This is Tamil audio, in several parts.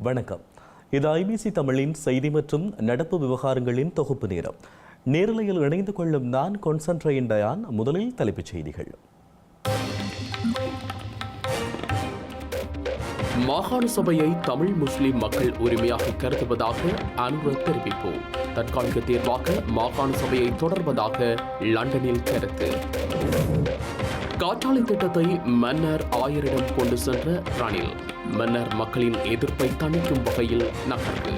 வணக்கம். இது ஐபிசி தமிழின் செய்தி மற்றும் நடப்பு விவகாரங்களின் தொகுப்பு நேரம். நேரலையில் இணைந்து கொள்ளும் நான் கான்ஸ்டன்டைன் டயான். முதலில் தலைப்புச் செய்திகள். மாகாண சபையை தமிழ் முஸ்லிம் மக்கள் உரிமையாக கருதுவதாக அனுர தெரிவிப்பு. தற்காலிக தேர்வாக மாகாண சபையை தொடர்வதாக லண்டனில் கருத்து. காற்றாலை திட்டத்தை மன்னர் ஆயரிடம் கொண்டு சென்ற ரணில். மன்னர் மக்களின் எதிர்ப்பை தணிக்கும் வகையில் நகர்வு.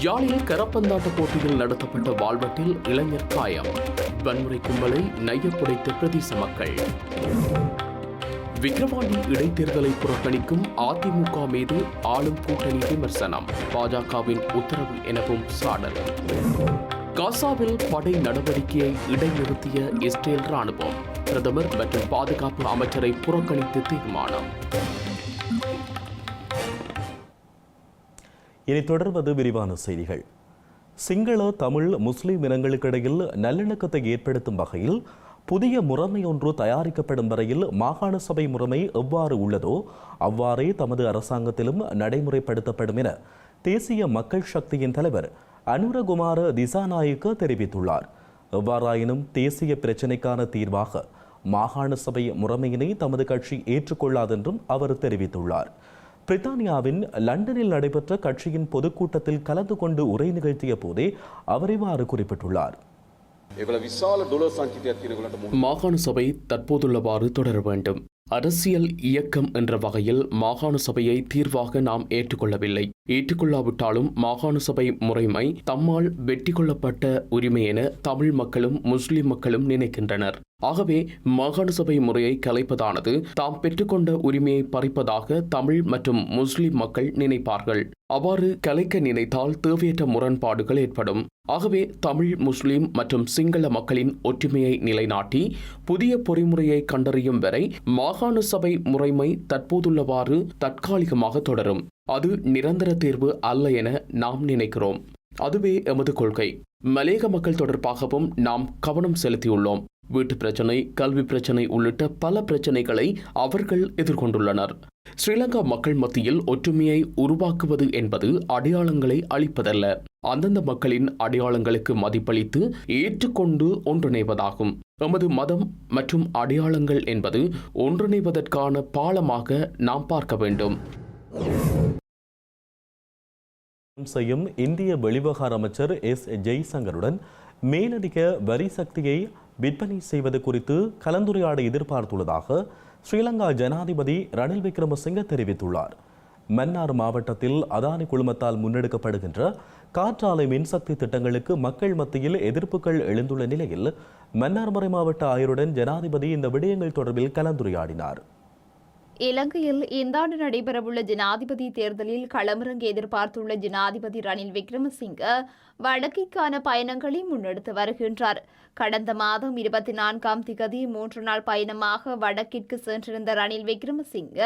யாழில் கரப்பந்தாட்ட போட்டியில் நடத்தப்பட்ட வாள்வெட்டில் இளைஞர் காயம். வன்முறை கும்பலை நையப்புடைத்த பிரதேச மக்கள். விக்கிரவாண்டி இடைத்தேர்தலை புறக்கணிக்கும் அதிமுக மீது ஆளும் கூட்டணி விமர்சனம். பாஜகவின் உத்தரவு எனவும் சாடல். காசாவில் படை நடவடிக்கையை இடைநிறுத்திய இஸ்ரேல் ராணுவம். பிரதமர் மற்றும் பாதுகாப்பு அமைச்சரை புறக்கணித்து தீர்மானம். இனி தொடர்வது விரிவான செய்திகள். சிங்கள தமிழ் முஸ்லிம் இனங்களுக்கிடையில் நல்லிணக்கத்தை ஏற்படுத்தும் வகையில் புதிய முறைமை ஒன்று தயாரிக்கப்படும் வரையில் மாகாண சபை முறைமை எவ்வாறு உள்ளதோ அவ்வாறே தமது அரசாங்கத்திலும் நடைமுறைப்படுத்தப்படும் என தேசிய மக்கள் சக்தியின் தலைவர் அனுரகுமார திசாநாயக்க தெரிவித்துள்ளார். எவ்வாறாயினும் தேசிய பிரச்சினைக்கான தீர்வாக மாகாண சபை முறைமையினை தமது கட்சி ஏற்றுக்கொள்ளாதென்றும் அவர் தெரிவித்துள்ளார். பிரித்தானியாவின் லண்டனில் நடைபெற்ற கட்சியின் பொதுக்கூட்டத்தில் கலந்து கொண்டு உரை நிகழ்த்திய போதே அவர் இவ்வாறு குறிப்பிட்டுள்ளார். மாகாண சபை தற்போதுள்ளவாறு தொடர வேண்டும். அரசியல் இயக்கம் என்ற வகையில் மாகாண சபையை தீர்வாக நாம் ஏற்றுக்கொள்ளவில்லை. ஏற்றுக்கொள்ளாவிட்டாலும் மாகாண சபை முறைமை தம்மால் வெற்றி கொள்ளப்பட்ட உரிமை என தமிழ் மக்களும் முஸ்லிம் மக்களும் நினைக்கின்றனர். ஆகவே மாகாண சபை முறையை கலைப்பதானது தாம் பெற்றுக்கொண்ட உரிமையை பறிப்பதாக தமிழ் மற்றும் முஸ்லிம் மக்கள் நினைப்பார்கள். அவ்வாறு கலைக்க நினைத்தால் தேவையற்ற முரண்பாடுகள் ஏற்படும். ஆகவே தமிழ் முஸ்லிம் மற்றும் சிங்கள மக்களின் ஒற்றுமையை நிலைநாட்டி புதிய பொறிமுறையை கண்டறியும் வரை மாகாண சபை முறைமை தற்போதுள்ளவாறு தற்காலிகமாக தொடரும். அது நிரந்தர தேர்வு அல்ல என நாம் நினைக்கிறோம். அதுவே எமது கொள்கை. மலேக மக்கள் தொடர்பாகவும் நாம் கவனம் செலுத்தியுள்ளோம். வீட்டு பிரச்சினை, கல்வி பிரச்சினை உள்ளிட்ட பல பிரச்சினைகளை அவர்கள் எதிர்கொண்டுள்ளனர். ஸ்ரீலங்கா மக்கள் மத்தியில் ஒற்றுமையை உருவாக்குவது என்பது அடையாளங்களை அளிப்பதல்ல, அந்தந்த மக்களின் அடையாளங்களுக்கு மதிப்பளித்து ஏற்றுக்கொண்டு ஒன்றிணைவதாகும். எமது மதம் மற்றும் அடையாளங்கள் என்பது ஒன்றிணைவதற்கான பாலமாக நாம் பார்க்க வேண்டும். செய்யும் இந்திய வெளிவிவகார அமைச்சர் எஸ் ஜெய்சங்கருடன் மேலதிக வரி சக்தியை விற்பனை செய்வது குறித்து கலந்துரையாட எதிர்பார்த்துள்ளதாக ஸ்ரீலங்கா ஜனாதிபதி ரணில் விக்ரமசிங்க தெரிவித்துள்ளார். மன்னார் மாவட்டத்தில் அதானி குழுமத்தால் முன்னெடுக்கப்படுகின்ற காற்றாலை மின்சக்தி திட்டங்களுக்கு மக்கள் மத்தியில் எதிர்ப்புகள் எழுந்துள்ள நிலையில் மன்னார் மறைமாவட்ட ஆயருடன் ஜனாதிபதி இந்த விடயங்கள் தொடர்பில் கலந்துரையாடினார். இலங்கையில் இந்த ஆண்டு நடைபெறவுள்ள ஜனாதிபதி தேர்தலில் களமிறங்க எதிர்பார்த்துள்ள ஜனாதிபதி ரணில் விக்ரமசிங்க வடக்கிற்கான பயணங்களை முன்னெடுத்து வருகின்றார். கடந்த மாதம் 24ஆம் திகதி 3 நாள் பயணமாக வடக்கிற்கு சென்றிருந்த ரணில் விக்ரமசிங்க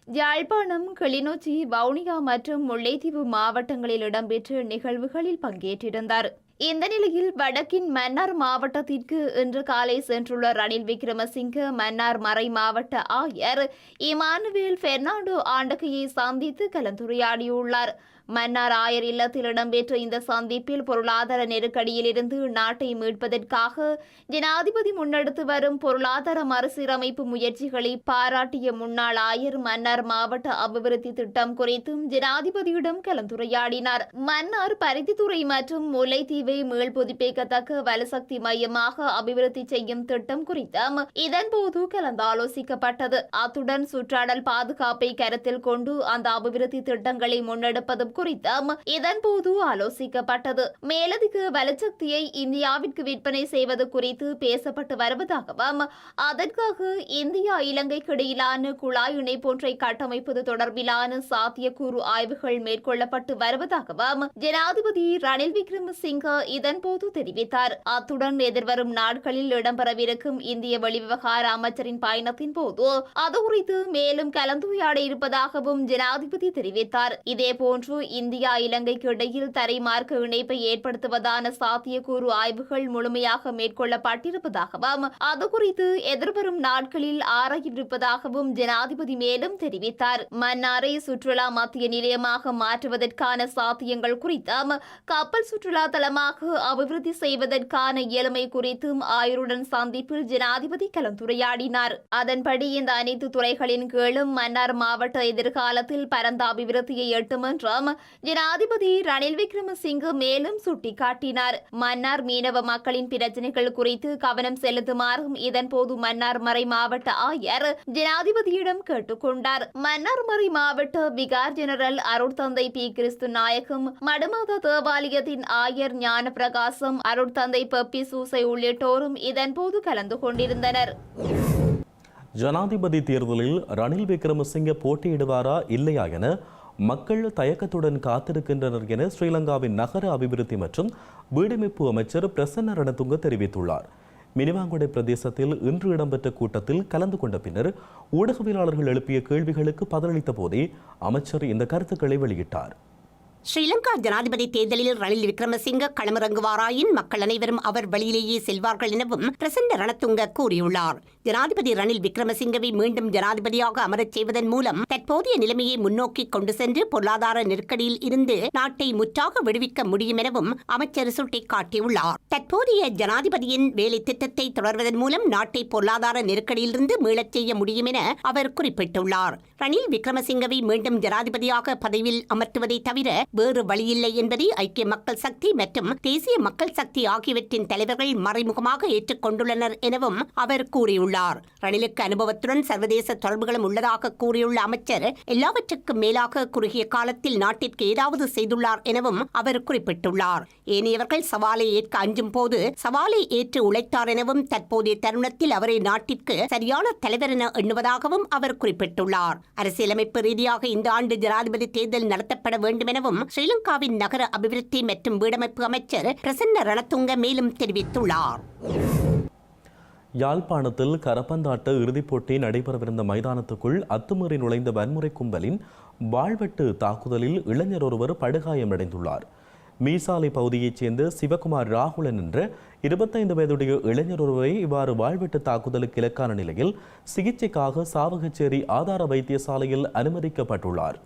யாழ்ப்பாணம், கிளிநொச்சி, வவுனியா மற்றும் முல்லைத்தீவு மாவட்டங்களில் இடம்பெற்ற நிகழ்வுகளில் பங்கேற்றிருந்தார். இந்த நிலையில் வடக்கின் மன்னார் மாவட்டத்திற்கு இன்று காலை சென்றுள்ள ரணில் விக்ரமசிங்க மன்னார் மறை மாவட்ட ஆயர் இமானுவேல் பெர்னாண்டோ ஆண்டகையை சந்தித்து கலந்துரையாடியுள்ளார். மன்னார் ஆயர் இல்லத்தில் இடம்பெற்ற இந்த சந்திப்பில் பொருளாதார நெருக்கடியில் இருந்து நாட்டை மீட்பதற்காக ஜனாதிபதி முன்னெடுத்து வரும் பொருளாதார மறுசீரமைப்பு முயற்சிகளை பாராட்டிய முன்னாள் ஆயர் மன்னார் மாவட்ட அபிவிருத்தி திட்டம் குறித்தும் ஜனாதிபதியிடம் கலந்துரையாடினார். மன்னார் பருத்தித்துறை மற்றும் முல்லைத்தீவை மீள் புதுப்பிக்கத்தக்க வலுசக்தி மையமாக அபிவிருத்தி செய்யும் திட்டம் குறித்தும் இதன்போது கலந்தாலோசிக்கப்பட்டது. அத்துடன் சுற்றாடல் பாதுகாப்பை கருத்தில் கொண்டு அந்த அபிவிருத்தி திட்டங்களை முன்னெடுப்பதும் குறித்தும் இதன்போது ஆலோசிக்கப்பட்டது. மேலதிக வலுசக்தியை இந்தியாவிற்கு விற்பனை செய்வது குறித்து பேசப்பட்டு வருவதாகவும் அதற்காக இந்தியா இலங்கைக்கு இடையிலான குழாய் இணைப்பொன்றை கட்டமைப்பது தொடர்பிலான சாத்தியக்கூறு ஆய்வுகள் மேற்கொள்ளப்பட்டு வருவதாகவும் ஜனாதிபதி ரணில் விக்ரமசிங்க இதன்போது தெரிவித்தார். அத்துடன் எதிர்வரும் நாட்களில் இடம்பெறவிருக்கும் இந்திய வெளிவிவகார அமைச்சரின் பயணத்தின் போது அது குறித்து மேலும் கலந்துரையாட இருப்பதாகவும் ஜனாதிபதி தெரிவித்தார். இதேபோன்று இந்தியா இலங்கைக்கு இடையில் தரைமார்க்க இணைப்பை ஏற்படுத்துவதான சாத்தியக்கூறு ஆய்வுகள் முழுமையாக மேற்கொள்ளப்பட்டிருப்பதாகவும் அது குறித்து எதிர்வரும் நாட்களில் ஆராயவிருப்பதாகவும் ஜனாதிபதி மேலும் தெரிவித்தார். மன்னாரை சுற்றுலா மத்திய நிலையமாக மாற்றுவதற்கான சாத்தியங்கள் குறித்தும் கப்பல் சுற்றுலா தளமாக அபிவிருத்தி செய்வதற்கான இயலுமை குறித்தும் ஆயருடன் சந்திப்பில் ஜனாதிபதி கலந்துரையாடினார். அதன்படி இந்த அனைத்து துறைகளின் கீழும் மன்னார் மாவட்ட எதிர்காலத்தில் பரந்த அபிவிருத்தியை எட்டும் என்றும் ஜனாதிபதி ரணில் விக்ரமசிங்கே மேலும் சுட்டிக்காட்டினார். மன்னார் மீனவ மக்களின் பிரச்சினைகள் குறித்து கவனம் செலுத்துமாறும் இதன்போது மன்னார் மறை மாவட்ட ஆயர் ஜனாதிபதியிடம் கேட்டுக்கொண்டார். மன்னார் மறை மாவட்ட விகார் ஜெனரல் அருட்தந்தை பி. கிறிஸ்து நாயகம், மடுமாத தேவாலயத்தின் ஆயர் ஞான பிரகாசம், அருட்தந்தை பெப்பி சூசை உள்ளிட்டோரும் இதன்போது கலந்து கொண்டிருந்தனர். ஜனாதிபதி தேர்தலில் ரணில் விக்ரமசிங்கே போட்டியிடுவாரா இல்லையா என மக்கள் தயக்கத்துடன் காத்திருக்கின்றனர் என ஸ்ரீலங்காவின் நகர அபிவிருத்தி மற்றும் வீடமைப்பு அமைச்சர் பிரசன்ன ரணதுங்க தெரிவித்துள்ளார். மினிவாங்குடை பிரதேசத்தில் இன்று இடம்பெற்ற கூட்டத்தில் கலந்து கொண்ட பின்னர் ஊடகவியலாளர்கள் எழுப்பிய கேள்விகளுக்கு பதிலளித்த போதே அமைச்சர் இந்த கருத்துக்களை வெளியிட்டார். ஸ்ரீலங்கா ஜனாதிபதி தேர்தலில் ரணில் விக்ரமசிங்கே களமிறங்குவாராயின் மக்கள் அனைவரும் அவர் வழியிலேயே செல்வார்கள் எனவும் பிரசன்ன ரணதுங்க கூறியுள்ளார். ஜனாதிபதி ரணில் விக்ரமசிங்கவை மீண்டும் ஜனாதிபதியாக அமரச் செய்வதன் மூலம் தற்போதைய நிலைமையை முன்னோக்கி கொண்டு சென்று பொருளாதார நெருக்கடியில் இருந்து நாட்டை முற்றாக விடுவிக்க முடியும் எனவும் அமைச்சர் சுட்டிக்காட்டியுள்ளார். தற்போதைய ஜனாதிபதியின் வேலை திட்டத்தை தொடர்வதன் மூலம் நாட்டை பொருளாதார நெருக்கடியிலிருந்து மீளச் செய்ய முடியும் என அவர் குறிப்பிட்டுள்ளார். ரணில் விக்ரமசிங்கவை மீண்டும் ஜனாதிபதியாக பதவியில் அமர்த்துவதை தவிர வேறு வழியில்லை என்பதை ஐக்கிய மக்கள் சக்தி மற்றும் தேசிய மக்கள் சக்தி ஆகியவற்றின் தலைவர்கள் மறைமுகமாக ஏற்றுக்கொண்டுள்ளனர் எனவும் அவர் கூறியுள்ளார். ரணிலுக்கு அனுபவத்துடன் சர்வதேச தொடர்புகளும் உள்ளதாக கூறியுள்ள அமைச்சர் எல்லாவற்றுக்கும் மேலாக குறுகிய காலத்தில் நாட்டிற்கு ஏதாவது செய்துள்ளார் எனவும் அவர் குறிப்பிட்டுள்ளார். ஏனையவர்கள் சவாலை ஏற்க அஞ்சும் போது சவாலை ஏற்று உழைத்தார் எனவும் தற்போதைய தருணத்தில் அவரை நாட்டிற்கு சரியான தலைவர் என எண்ணுவதாகவும் அவர் குறிப்பிட்டுள்ளார். அரசியலமைப்பு ரீதியாக இந்த ஆண்டு ஜனாதிபதி தேர்தல் நடத்தப்பட வேண்டும் எனவும் ஸ்ரீலங்காவின் நகர அபிவிருத்தி மற்றும் வீடமைப்பு அமைச்சர் பிரசன்ன ரணதுங்க மேலும் தெரிவித்துள்ளார். யாழ்ப்பாணத்தில் கரப்பந்தாட்ட இறுதிப் போட்டி நடைபெறவிருந்த மைதானத்துக்குள் அத்துமீறி நுழைந்த வன்முறை கும்பலின் வாழ்வெட்டு தாக்குதலில் இளைஞர் ஒருவர் படுகாயமடைந்துள்ளார். மீசாலை பகுதியைச் சேர்ந்த சிவகுமார் ராகுலன் என்ற 25 வயதுடைய இளைஞர் ஒருவரை இவ்வாறு வாழ்வெட்டு தாக்குதலுக்கு இலக்கான நிலையில் சிகிச்சைக்காக சாவகச்சேரி ஆதார வைத்தியசாலையில் அனுமதிக்கப்பட்டுள்ளார்.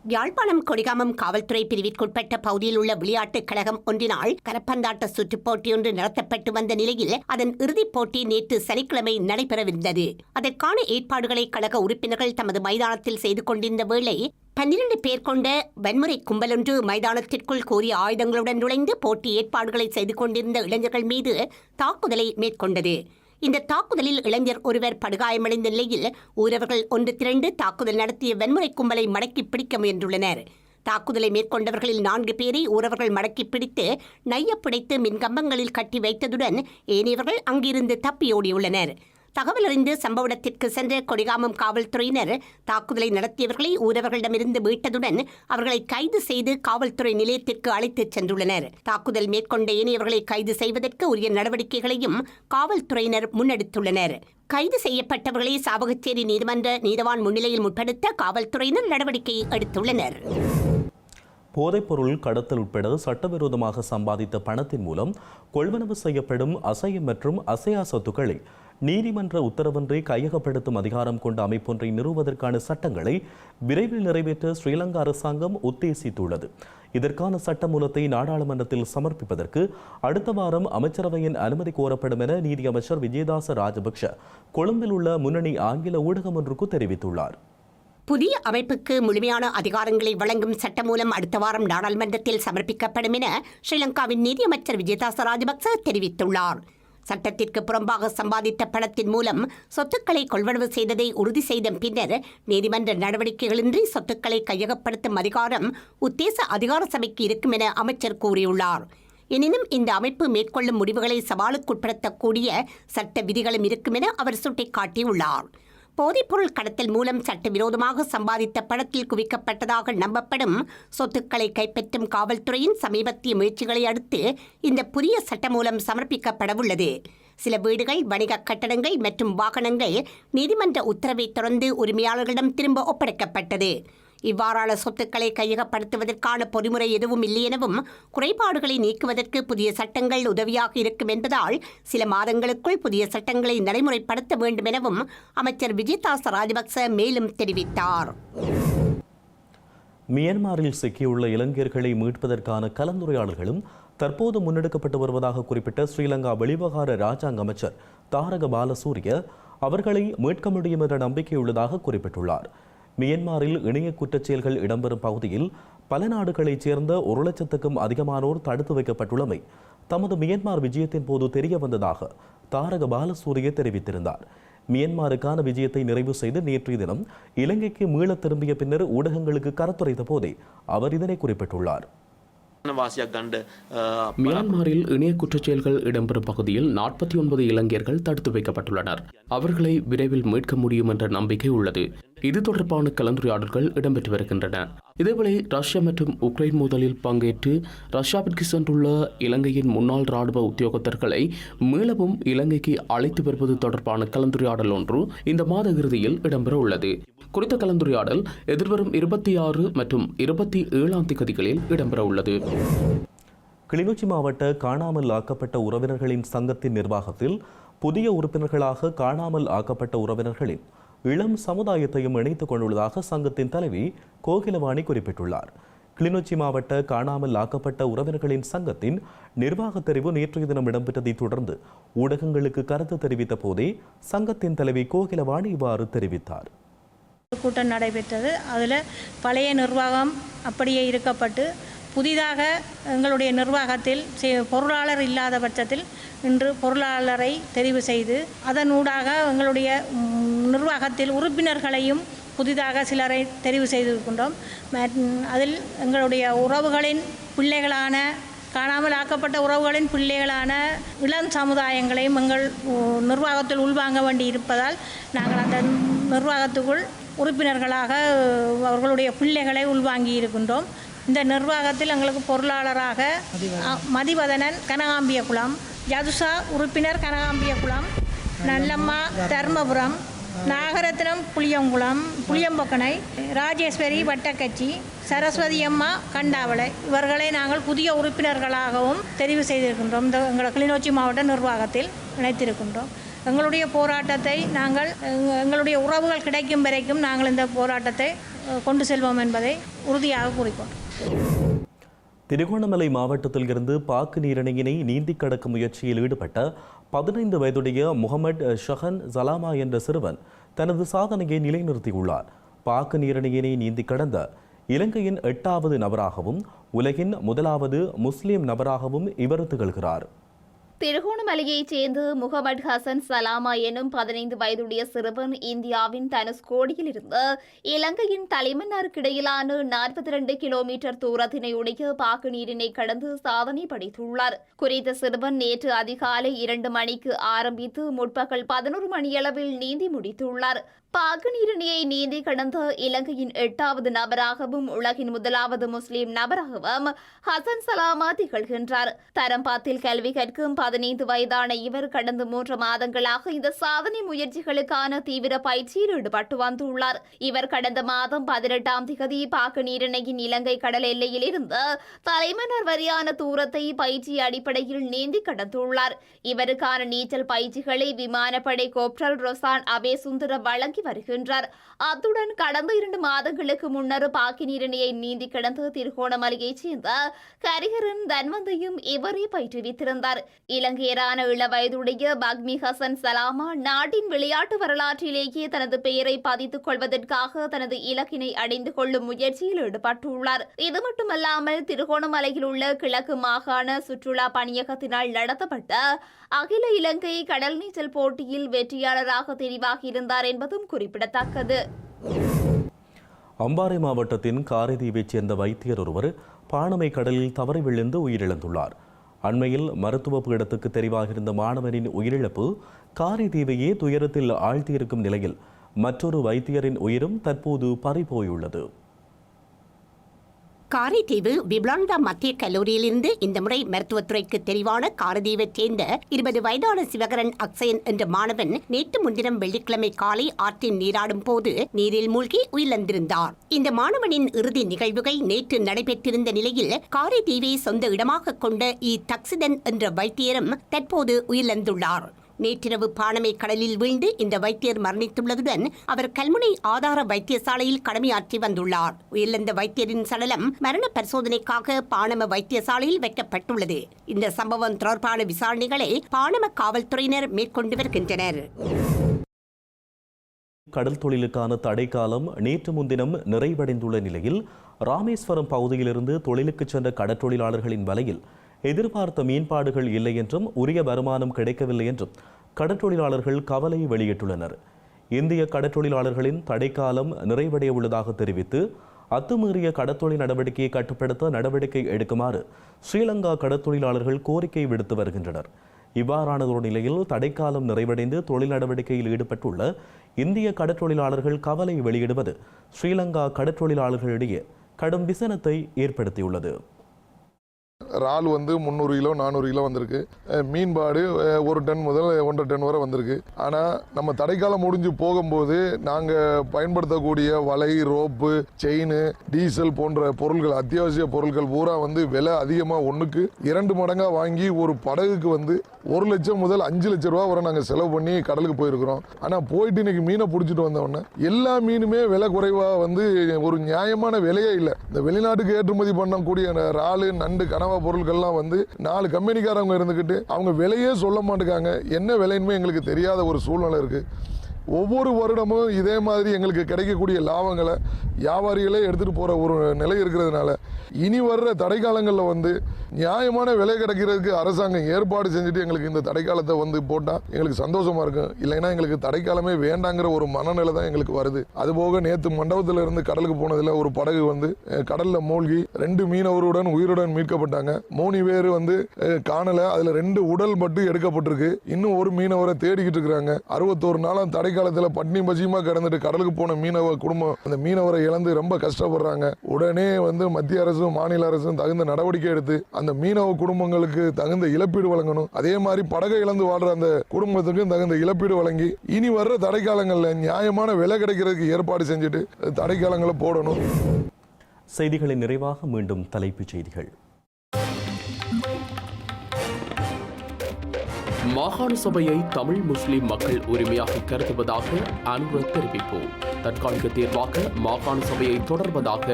யாழ்ப்பாணம் கொடிகாமம் காவல்துறை பிரிவிற்குட்பட்ட பகுதியில் உள்ள விளையாட்டுக் கழகம் ஒன்றினால் கரப்பந்தாட்ட சுற்றுப் போட்டியொன்று நடத்தப்பட்டு வந்த நிலையில் அதன் இறுதிப் போட்டி நேற்று சனிக்கிழமை நடைபெறவிருந்தது. அதற்கான ஏற்பாடுகளை கழக உறுப்பினர்கள் தமது மைதானத்தில் செய்து கொண்டிருந்த வேளை 12 பேர் கொண்ட வன்முறை கும்பலொன்று மைதானத்திற்குள் கூறிய ஆயுதங்களுடன் நுழைந்து போட்டி ஏற்பாடுகளை செய்து கொண்டிருந்த இளைஞர்கள் மீது தாக்குதலை மேற்கொண்டது. இந்த தாக்குதலில் இளைஞர் ஒருவர் படுகாயமடைந்த நிலையில் ஊரவர்கள் ஒன்று திரண்டு தாக்குதல் நடத்திய வன்முறை கும்பலை மடக்கி பிடிக்க முயன்றுள்ளனர். தாக்குதலை மேற்கொண்டவர்களில் 4 பேரை ஊரவர்கள் மடக்கி பிடித்து நையப்பிடித்து மின்கம்பங்களில் கட்டி வைத்ததுடன் ஏனையவர்கள் அங்கிருந்து தப்பியோடியுள்ளனர். தகவல் அறிந்து சம்பவ இடத்திற்கு சென்ற கொடிகாமம் காவல்துறையினர் தாக்குதலை நடத்தியவர்களை ஊரவர்களிடமிருந்து மீட்டதுடன் அவர்களை கைது செய்து காவல்துறை நிலையத்திற்கு அழைத்துச் சென்றுள்ளனர். தாக்குதல் மேற்கொண்ட ஏனையவர்களை கைது செய்வதற்கு உரிய நடவடிக்கைகளையும் காவல்துறையினர் முன்னெடுத்துள்ளனர். கைது செய்யப்பட்டவர்களை சாவகச்சேரி நீதிமன்ற நீதவான் முன்னிலையில் முற்படுத்த காவல்துறையினர் நடவடிக்கை எடுத்துள்ளனர். போதைப்பொருள் கடத்தல் உட்பட சட்டவிரோதமாக சம்பாதித்த பணத்தின் மூலம் கொள்வனவு செய்யப்படும் அசையும் மற்றும் அசையா சொத்துக்களை நீதிமன்ற உத்தரவின்றி கையகப்படுத்தும் அதிகாரம் கொண்ட அமைப்பொன்றை நிறுவுவதற்கான சட்டங்களை விரைவில் நிறைவேற்ற ஸ்ரீலங்கா அரசாங்கம் உத்தேசித்துள்ளது. இதற்கான சட்டமூலத்தை நாடாளுமன்றத்தில் சமர்ப்பிப்பதற்கு அடுத்த வாரம் அமைச்சரவையின் அனுமதி கோரப்படும் என நீதியமைச்சர் விஜயதாச ராஜபக்ஷ கொழும்பில் உள்ள முன்னணி ஆங்கில ஊடகம் ஒன்றுக்கு தெரிவித்துள்ளார். புதிய அமைப்புக்கு முழுமையான அதிகாரங்களை வழங்கும் சட்டமூலம் அடுத்த வாரம் நாடாளுமன்றத்தில் சமர்ப்பிக்கப்படும் என ஸ்ரீலங்காவின் நீதியமைச்சர் விஜயதாச ராஜபக்ச தெரிவித்துள்ளார். சட்டத்திற்கு புறம்பாக சம்பாதித்த பணத்தின் மூலம் சொத்துக்களை கொள்வனவு செய்ததை உறுதி செய்த பின்னர் நீதிமன்ற நடவடிக்கைகளின்றி சொத்துக்களை கையகப்படுத்தும் அதிகாரம் உத்தேச அதிகார சபைக்கு இருக்கும் என அமைச்சர் கூறியுள்ளார். எனினும் இந்த அமைப்பு மேற்கொள்ளும் முடிவுகளை சவாலுக்குட்படுத்தக்கூடிய சட்ட விதிகளும் இருக்கும் என அவர் சுட்டிக்காட்டியுள்ளார். போதைப்பொருள் கடத்தல் மூலம் சட்டவிரோதமாக சம்பாதித்த பணத்தில் குவிக்கப்பட்டதாக நம்பப்படும் சொத்துக்களை கைப்பற்றும் காவல்துறையின் சமீபத்திய முயற்சிகளை அடுத்து இந்த புதிய சட்டமூலம் சமர்ப்பிக்கப்படவுள்ளது. சில வீடுகள், வணிக கட்டடங்கள் மற்றும் வாகனங்கள் நீதிமன்ற உத்தரவை தொடர்ந்து உரிமையாளர்களிடம் திரும்ப ஒப்படைக்கப்பட்டது. இவ்வாறான சொத்துக்களை கையகப்படுத்துவதற்கான பொறிமுறை எதுவும் இல்லை எனவும் குறைபாடுகளை நீக்குவதற்கு புதிய சட்டங்கள் உதவியாக இருக்கும் என்பதால் சில மாதங்களுக்குள் புதிய சட்டங்களை நடைமுறைப்படுத்த வேண்டும் எனவும் அமைச்சர் விஜயதாச ராஜபக்ச மேலும் தெரிவித்தார். மியான்மரில் சிக்கியுள்ள இலங்கையர்களை மீட்பதற்கான கலந்துரையாடல்களும் தற்போது முன்னெடுக்கப்பட்டு வருவதாக குறிப்பிட்ட ஸ்ரீலங்கா வெளிவகார ராஜாங்க அமைச்சர் தாரக பாலசூரிய அவர்களை மீட்க முடியும் என்ற நம்பிக்கையுள்ளதாக குறிப்பிட்டுள்ளார். மியான்மரில் இணைய குற்றச்செயல்கள் இடம்பெறும் பகுதியில் பல நாடுகளைச் சேர்ந்த 1 லட்சத்துக்கும் அதிகமானோர் தடுத்து வைக்கப்பட்டுள்ளமை தமது மியான்மர் விஜயத்தின் போது தெரிய வந்ததாக தாரக பாலசூரிய தெரிவித்திருந்தார். மியான்மருக்கான விஜயத்தை நிறைவு செய்து நேற்றைய தினம் இலங்கைக்கு மீளத் திரும்பிய பின்னர் ஊடகங்களுக்கு கருத்துரைத்த போதே அவர் இதனை குறிப்பிட்டுள்ளார். மியான்மரில் இணைய குற்றச்செயல்கள் இடம்பெறும் பகுதியில் 49 இலங்கையர்கள் தடுத்து வைக்கப்பட்டுள்ளனர். அவர்களை விரைவில் மீட்க முடியும் என்ற நம்பிக்கை உள்ளது. இது தொடர்பான கலந்துரையாடல்கள் இடம்பெற்று வருகின்றன. இதேவேளை ரஷ்யா மற்றும் உக்ரைன் மோதலில் பங்கேற்று ரஷ்யாவிற்கு சென்றுள்ள இலங்கையின் முன்னாள் ராணுவ உத்தியோகத்தர்களை மீளவும் இலங்கைக்கு அழைத்து வருவது தொடர்பான கலந்துரையாடல் ஒன்று இந்த மாத இறுதியில் இடம்பெற உள்ளது. குறித்த கலந்துரையாடல் எதிர்வரும் 26 மற்றும் 27ஆம் தேதிகளில் இடம்பெற உள்ளது. கிளிநொச்சி மாவட்ட காணாமல் ஆக்கப்பட்ட உறவினர்களின் சங்கத்தின் நிர்வாகத்தில் புதிய உறுப்பினர்களாக காணாமல் ஆக்கப்பட்ட உறவினர்களின் இளம் சமுதாயத்தையும் இணைத்துக் கொண்டுள்ளதாக சங்கத்தின் தலைவி கோகிலவாணி குறிப்பிட்டுள்ளார். கிளிநொச்சி மாவட்ட காணாமல் ஆக்கப்பட்ட உறவினர்களின் சங்கத்தின் நிர்வாகத் தெரிவு நேற்றைய தினம் இடம்பெற்றதைத் தொடர்ந்து ஊடகங்களுக்கு கருத்து தெரிவித்த போதே சங்கத்தின் தலைவி கோகிலவாணி இவ்வாறு தெரிவித்தார். கூட்டம் நடைபெற்றது. அதில் பழைய நிர்வாகம் அப்படியே இருக்கப்பட்டு புதிதாக எங்களுடைய நிர்வாகத்தில் பொருளாளர் இல்லாத பட்சத்தில் இன்று பொருளாளரை தெரிவு செய்து அதனூடாக எங்களுடைய நிர்வாகத்தில் உறுப்பினர்களையும் புதிதாக சிலரை தெரிவு செய்திருக்கின்றோம். அதில் எங்களுடைய உறவுகளின் பிள்ளைகளான காணாமல் ஆக்கப்பட்ட உறவுகளின் பிள்ளைகளான இளம் சமுதாயங்களையும் எங்கள் நிர்வாகத்தில் உள்வாங்க வேண்டி இருப்பதால் நாங்கள் அந்த நிர்வாகத்துக்குள் உறுப்பினர்களாக அவர்களுடைய பிள்ளைகளை உள்வாங்கி இருக்கின்றோம். இந்த நிர்வாகத்தில் எங்களுக்கு பொருளாளராக மதிவதனன் கனகாம்பியகுளம், யதுசா உறுப்பினர் கனகாம்பியகுளம், நல்லம்மா தர்மபுரம், நாகரத்னம் புளியம்பொக்கனை, ராஜேஸ்வரி வட்டக்கச்சி, சரஸ்வதி அம்மா கண்டாவளை இவர்களை நாங்கள் புதிய உறுப்பினர்களாகவும் தெரிவு செய்திருக்கின்றோம். இந்த எங்கள் கிளிநொச்சி மாவட்ட நிர்வாகத்தில் இணைத்திருக்கின்றோம். எங்களுடைய போராட்டத்தை நாங்கள் எங்களுடைய உறவுகள் கிடைக்கும் வரைக்கும் நாங்கள் இந்த போராட்டத்தை கொண்டு செல்வோம் என்பதை உறுதியாக கூறிக்கொண்டோம். திருகோணமலை மாவட்டத்தில் இருந்து பாக்கு நீரிணையினை நீந்தி கடக்கும் முயற்சியில் ஈடுபட்ட 15 வயதுடைய முகமது ஷஹன் சலாமா என்ற சிறுவன் தனது சாதனையை நிலைநிறுத்தியுள்ளார். பாக்கு நீரிணையினை நீந்தி கடந்த இலங்கையின் 8வது நபராகவும் உலகின் முதலாவது முஸ்லிம் நபராகவும் இவர் திகழ்கிறார். திருகோணமலையைச் சேர்ந்த முகமது ஹசன் சலாமா எனும் 15 வயதுடைய சிறுவன் இந்தியாவின் தனுஷ்கோடியில் இருந்து இலங்கையின் தலைமன்னாருக்கிடையிலான 42 கிலோமீட்டர் தூரத்தினை உடைய பாக்கு நீரினை கடந்து சாதனை படைத்துள்ளார். குறித்த சிறுவன் நேற்று அதிகாலை 2 மணிக்கு ஆரம்பித்து முற்பகல் 11 மணியளவில் நீந்தி முடித்துள்ளார். பாக்கு நீரிணையை நீந்தி கடந்த இலங்கையின் 8வது நபராகவும் உலகின் முதலாவது முஸ்லிம் நபராகவும் ஹசன் சலாமா திகழ்கின்றார். தரம் 10 கல்வி கற்கும் 15 வயதான இவர் கடந்த 3 மாதங்களாக இந்த சாதனை முயற்சிகளுக்கான தீவிர பயிற்சியில் ஈடுபட்டு வந்துள்ளார். இவர் கடந்த மாதம் 18ஆம் தேதி பாக்கு நீரிணையின் இலங்கை கடல் எல்லையில் இருந்து தலைமன்னார் வரையான தூரத்தை பயிற்சி அடிப்படையில் நீந்தி கடந்துள்ளார். இவருக்கான நீச்சல் பயிற்சிகளை விமானப்படை கோப்ரல் ரொசான் அபே சுந்தர வழங்கி வருகின்றார். அத்துடன் கடந்த 2 மாதங்களுக்கு முன்னர் பாக்கு நீரிணையை நீந்தி கடந்து திருகோணமலையைச் சேர்ந்த கரிகரன் தன்வந்தையும் இவரே பயிற்றுவித்திருந்தார். இலங்கையரான இளவயதுடைய பக்மி ஹசன் சலாமா நாட்டின் விளையாட்டு வரலாற்றிலேயே தனது பெயரை பதித்துக் கொள்வதற்காக தனது இலக்கினை அடைந்து கொள்ளும் முயற்சியில் ஈடுபட்டுள்ளார். இது மட்டுமல்லாமல் திருகோணமலையில் உள்ள கிழக்கு மாகாண சுற்றுலா பணியகத்தினால் நடத்தப்பட்ட அகில இலங்கை கடல் நீச்சல் போட்டியில் வெற்றியாளராக தெரிவாகியிருந்தார் என்பதும் குறிப்பிடத்தக்கது. அம்பாறை மாவட்டத்தின் காரைதீவைச் சேர்ந்த வைத்தியர் ஒருவர் பாணமை கடலில் தவறி விழுந்து உயிரிழந்துள்ளார். அண்மையில் மருத்துவ பீடத்துக்கு தெரிவாகியிருந்த மாணவனின் உயிரிழப்பு காரைதீவையே துயரத்தில் ஆழ்த்தியிருக்கும் நிலையில் மற்றொரு வைத்தியரின் உயிரும் தற்போது பறிபோயுள்ளது. காரைதீவு விப்லாந்தா மத்திய கல்லூரியிலிருந்து இந்த முறை மருத்துவத்துறைக்கு தெரிவான காரைதீவைச் சேர்ந்த 20 வயதான சிவகரன் அக்சயன் என்ற மாணவன் நேற்று முன்தினம் வெள்ளிக்கிழமை காலை ஆற்றில் நீராடும் போது நீரில் மூழ்கி உயிரிழந்திருந்தார். இந்த மாணவனின் இறுதி நிகழ்வுகள் நேற்று நடைபெற்றிருந்த நிலையில் காரைதீவை சொந்த இடமாக கொண்ட தக்சிதன் என்ற வைத்தியரும் தற்போது உயிரிழந்துள்ளார். நேற்றிரவு பாணமை கடலில் வீழ்ந்து இந்த வைத்தியர் மரணித்துள்ளதுடன் அவர் கல்முனை ஆதார வைத்தியசாலையில் கடமையாற்றி வந்துள்ளார். உயிரிழந்த வைத்தியரின் சடலம் மரண பரிசோதனைக்காக பாணம வைத்தியசாலையில் வைக்கப்பட்டுள்ளது. இந்த சம்பவம் தொடர்பான விசாரணைகளை பாணம காவல்துறையினர் மேற்கொண்டு வருகின்றனர். கடல் தொழிலுக்கான தடைக்காலம் நேற்று முன்தினம் நிறைவடைந்துள்ள நிலையில் ராமேஸ்வரம் பகுதியிலிருந்து தொழிலுக்கு சென்ற கடற்றொழிலாளர்களின் வலையில் எதிர்பார்த்த மீன்பாடுகள் இல்லை என்றும் உரிய வருமானம் கிடைக்கவில்லை என்றும் கடற்றொழிலாளர்கள் கவலை வெளியிட்டுள்ளனர். இந்திய கடற்றொழிலாளர்களின் தடைக்காலம் நிறைவடைய உள்ளதாக தெரிவித்து அத்துமீறிய கடற்தொழில் நடவடிக்கையை கட்டுப்படுத்த நடவடிக்கை எடுக்குமாறு ஸ்ரீலங்கா கடற்தொழிலாளர்கள் கோரிக்கை விடுத்து வருகின்றனர். இவ்வாறானதொரு நிலையில் தடைக்காலம் நிறைவடைந்து தொழில் நடவடிக்கையில் ஈடுபட்டுள்ள இந்திய கடற்றொழிலாளர்கள் கவலை வெளியிடுவது ஸ்ரீலங்கா கடற்றொழிலாளர்களிடையே கடும் விசனத்தை ஏற்படுத்தியுள்ளது. இறால் 300 கிலோ 400 கிலோ வந்திருக்கு. மீன்பாடு 1 டன் முதல் 1.5 டன் வரை வந்திருக்கு. ஆனால் நம்ம தடைக்காலம் முடிஞ்சு போகும்போது நாங்கள் பயன்படுத்தக்கூடிய வலை, ரோப்பு, செயின், டீசல் போன்ற பொருட்கள், அத்தியாவசிய பொருட்கள் பூரா விலை அதிகமாக 1க்கு 2 மடங்காக வாங்கி ஒரு படகுக்கு 1 லட்சம் முதல் 5 லட்சம் ரூபா வரை நாங்கள் செலவு பண்ணி கடலுக்கு போயிருக்கிறோம். ஆனால் போயிட்டு இன்னைக்கு மீனை பிடிச்சிட்டு வந்தோடனே எல்லா மீனுமே விலை குறைவாக ஒரு நியாயமான விலையே இல்லை. இந்த வெளிநாட்டுக்கு ஏற்றுமதி பண்ணக்கூடிய இறால், நண்டு, கனவா பொருட்கள்லாம் 4 கம்பெனிக்காரங்க இருந்துக்கிட்டு அவங்க விலையே சொல்ல மாட்டேங்காங்க. என்ன விலைன்னு எங்களுக்கு தெரியாத ஒரு சூழ்நிலை இருக்கு. ஒவ்வொரு வருடமும் இதே மாதிரி எங்களுக்கு கிடைக்கக்கூடிய லாபங்களை வியாபாரிகளே எடுத்துகிட்டு போகிற ஒரு நிலை இருக்கிறதுனால இனி வர்ற தடைக்காலங்களில் நியாயமான விலை கிடைக்கிறதுக்கு அரசாங்கம் ஏற்பாடு செஞ்சுட்டு எங்களுக்கு இந்த தடைக்காலத்தை போட்டால் எங்களுக்கு சந்தோஷமாக இருக்கும். இல்லைன்னா எங்களுக்கு தடைக்காலமே வேண்டாங்கிற ஒரு மனநிலை தான் எங்களுக்கு வருது. அதுபோக நேற்று மண்டபத்தில் இருந்து கடலுக்கு போனதில் ஒரு படகு கடலில் மூழ்கி 2 மீனவருடன் உயிருடன் மீட்கப்பட்டாங்க. 3 பேர் காணலை. அதில் 2 உடல் மட்டும் எடுக்கப்பட்டிருக்கு. இன்னும் ஒரு மீனவரை தேடிக்கிட்டு இருக்கிறாங்க. 61 நாளாக தடைக்காலத்தில் பட்னி பசியமாக கிடந்துட்டு கடலுக்கு போன மீனவ குடும்பம் அந்த மீனவரை இழந்து ரொம்ப கஷ்டப்படுறாங்க. உடனே மத்திய அரசும் மாநில அரசும் தகுந்த நடவடிக்கை எடுத்து அந்த மீனவ குடும்பங்களுக்கு தகுந்த இழப்பீடு வழங்கணும். அதே மாதிரி படகை இழந்து வாழ்ற அந்த குடும்பத்துக்கும் தகுந்த இழப்பீடு வழங்கி இனி வர்ற தடைக்காலங்களில் நியாயமான விலை கிடைக்கிறதுக்கு ஏற்பாடு செஞ்சுட்டு தடைக்காலங்களை போடணும். செய்திகளின் நிறைவாக மீண்டும் தலைப்புச் செய்திகள். மாகாண சபையை தமிழ் முஸ்லிம் மக்கள் உரிமையாக கருதுவதாக அனுர தெரிவிப்பு. தற்காலிக தேர்வாக மாகாண சபையை தொடர்வதாக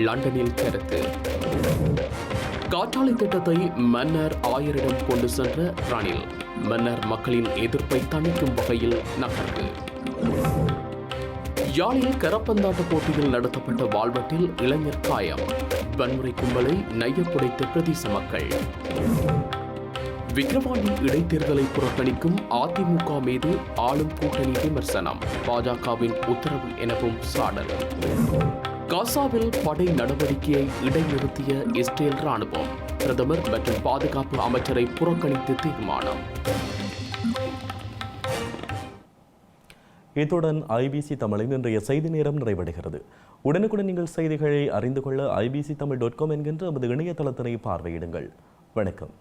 லண்டனில் கருத்து. காற்றாலை திட்டத்தை மன்னர் ஆயரிடம் கொண்டு சென்ற ரணில். மன்னர் மக்களின் எதிர்ப்பை தணிக்கும் வகையில் நகர்வு. யாழில் கரப்பந்தாட்ட போட்டியில் நடத்தப்பட்ட வாள்வெட்டில் இளைஞர் காயம். வன்முறை கும்பலை நையப்புடைத்த பிரதேச மக்கள். விக்கிரவாண்டி இடைத்தேர்தலை புறக்கணிக்கும் அதிமுக மீது ஆளும் கூட்டணி விமர்சனம். பாஜகவின் உத்தரவு எனவும் சாடல். காசாவில் படை நடவடிக்கையை இடைநிறுத்திய இஸ்ரேல் ராணுவம். பிரதமர் மற்றும் பாதுகாப்பு அமைச்சரை புறக்கணித்து தீர்மானம். இத்துடன் ஐபிசி தமிழின் இன்றைய செய்தி நேரம் நிறைவடைகிறது. உடனுக்குடன் நீங்கள் செய்திகளை அறிந்து கொள்ள ibctamil.com என்கின்ற நமது இணையதளத்தினை பார்வையிடுங்கள். வணக்கம்.